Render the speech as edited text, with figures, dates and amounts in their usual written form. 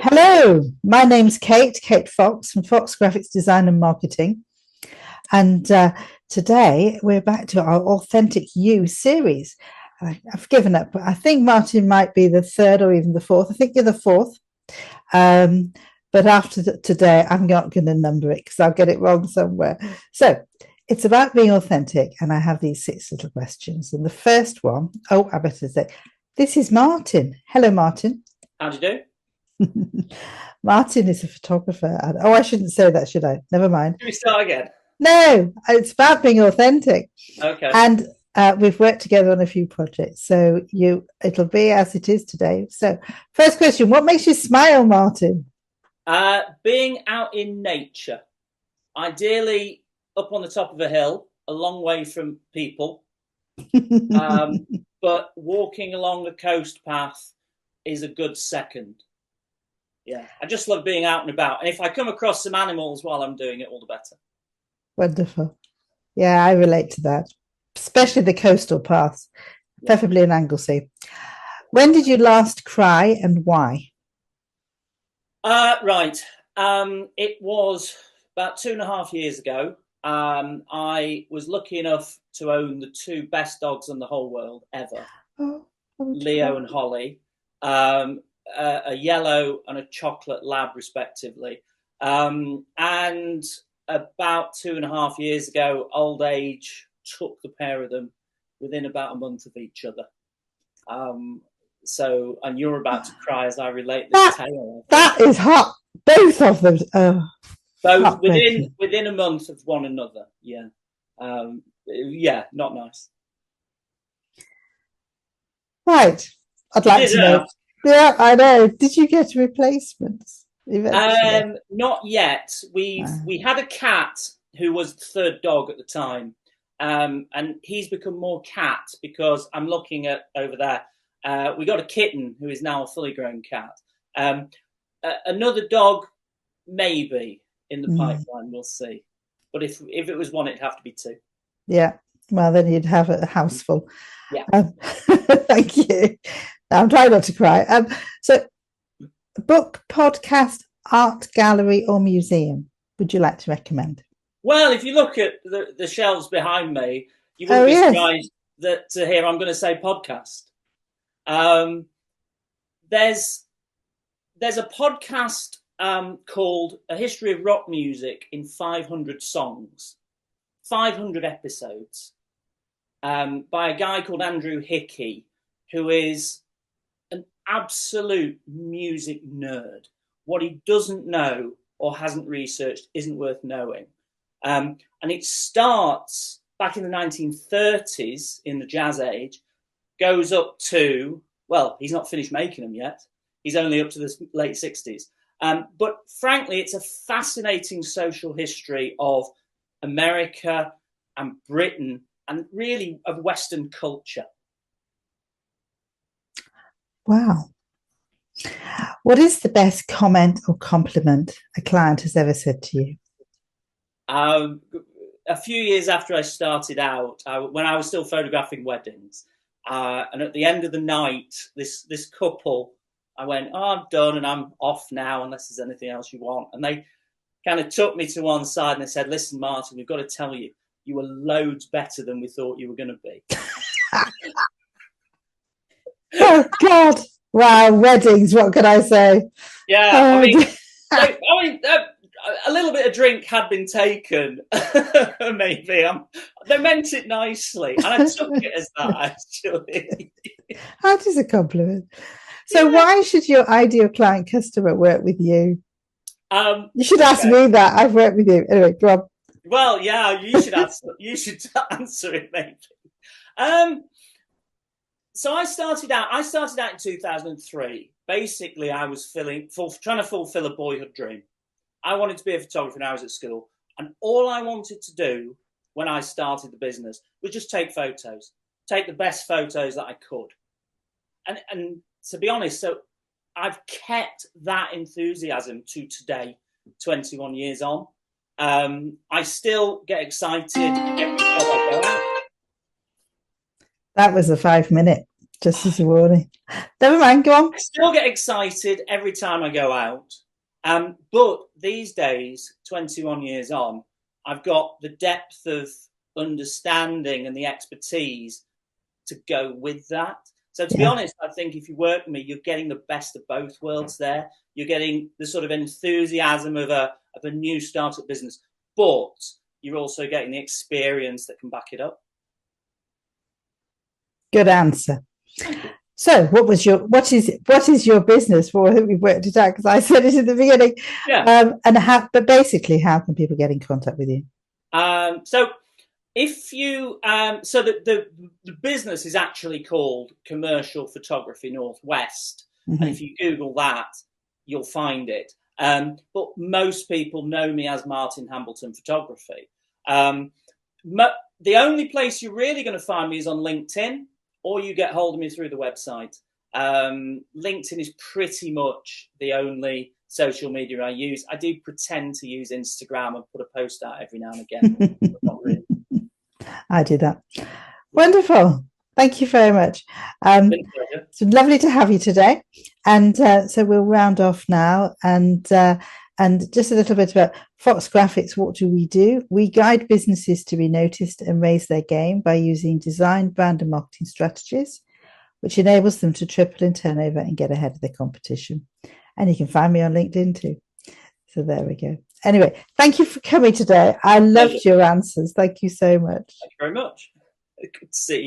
Hello, my name's Kate Fox from Fox Graphics Design and Marketing. And today we're back to our Authentic You series. I've given up, but I think Martin might be the third or even the fourth. I think you're the fourth. But after today, I'm not going to number it because I'll get it wrong somewhere. So it's about being authentic. And I have these 6 little questions. And the first one, I better say, this is Martin. Hello, Martin. How do you do? Martin is a photographer. I shouldn't say that, should I? Never mind. Can we start again? No, it's about being authentic. Okay. And we've worked together on a few projects, so it'll be as it is today. So, first question: what makes you smile, Martin? Being out in nature, ideally up on the top of a hill, a long way from people. But walking along a coast path is a good second. Yeah, I just love being out and about. And if I come across some animals while I'm doing it, all the better. Wonderful. Yeah, I relate to that, especially the coastal paths, preferably in Anglesey. When did you last cry and why? Right. It was about 2.5 years ago. I was lucky enough to own the 2 best dogs in the whole world ever, Leo and Holly. A yellow and a chocolate lab, respectively. And about 2.5 years ago, old age took the pair of them within about a month of each other. And you're about to cry as I relate this tale. That is hot. Both of them. Both within a month of one another. Yeah. Not nice. Right. I'd like to know. Yeah, I know. Did you get replacements eventually? Not yet. We had a cat who was the 3rd dog at the time, and he's become more cat because I'm looking at over there. We got a kitten who is now a fully grown cat. Another dog, maybe in the pipeline. We'll see. But if it was one, it'd have to be 2. Yeah. Well, then you'd have a house full. Yeah. Thank you. I'm trying not to cry. So, book, podcast, art gallery, or museum would you like to recommend? Well, if you look at the shelves behind me, you wouldn't be surprised to hear I'm going to say podcast. There's a podcast called A History of Rock Music in 500 Songs, 500 episodes, by a guy called Andrew Hickey, who is an absolute music nerd. What he doesn't know or hasn't researched isn't worth knowing. And it starts back in the 1930s in the jazz age, goes up to, well, he's not finished making them yet. He's only up to the late 60s. But frankly, it's a fascinating social history of America and Britain and really of Western culture. Wow. What is the best comment or compliment a client has ever said to you? A few years after I started out, when I was still photographing weddings, and at the end of the night, this couple, I went, I'm done and I'm off now unless there's anything else you want. And they kind of took me to one side and they said, listen, Martin, we've got to tell you, you were loads better than we thought you were going to be. Oh, God. Wow, weddings, what can I say? Yeah, a little bit of drink had been taken, maybe. They meant it nicely, and I took it as that, actually. That is a compliment. So why should your ideal client customer work with you? You should ask me that. I've worked with you. Anyway, go on. Well, yeah, you should answer it, maybe. So I started out in 2003. Basically, I was trying to fulfill a boyhood dream. I wanted to be a photographer when I was at school. And all I wanted to do when I started the business was just take photos, take the best photos that I could. And to be honest, so I've kept that enthusiasm to today, 21 years on. I still get excited every time I go out. That was a 5 minute. Just as a warning. Never mind, go on. I still get excited every time I go out. But these days, 21 years on, I've got the depth of understanding and the expertise to go with that. So to be honest, I think if you work with me, you're getting the best of both worlds there. You're getting the sort of enthusiasm of a new startup business, but you're also getting the experience that can back it up. Good answer. So what is your business for? I think we've worked it out because I said it in the beginning. Yeah. But basically, how can people get in contact with you? So if you so the business is actually called Commercial Photography Northwest, and if you Google that, you'll find it. But most people know me as Martin Hambleton Photography. The only place you're really going to find me is on LinkedIn, or you get hold of me through the website. LinkedIn is pretty much the only social media I use. I do pretend to use Instagram and put a post out every now and again. But not really. I do that. Wonderful. Thank you very much. It's lovely to have you today. And so we'll round off now. And just a little bit about Fox Graphics. What do? We guide businesses to be noticed and raise their game by using design, brand, and marketing strategies, which enables them to triple in turnover and get ahead of their competition. And you can find me on LinkedIn too. So there we go. Anyway, thank you for coming today. I loved your answers. Thank you so much. Thank you very much. Good to see you.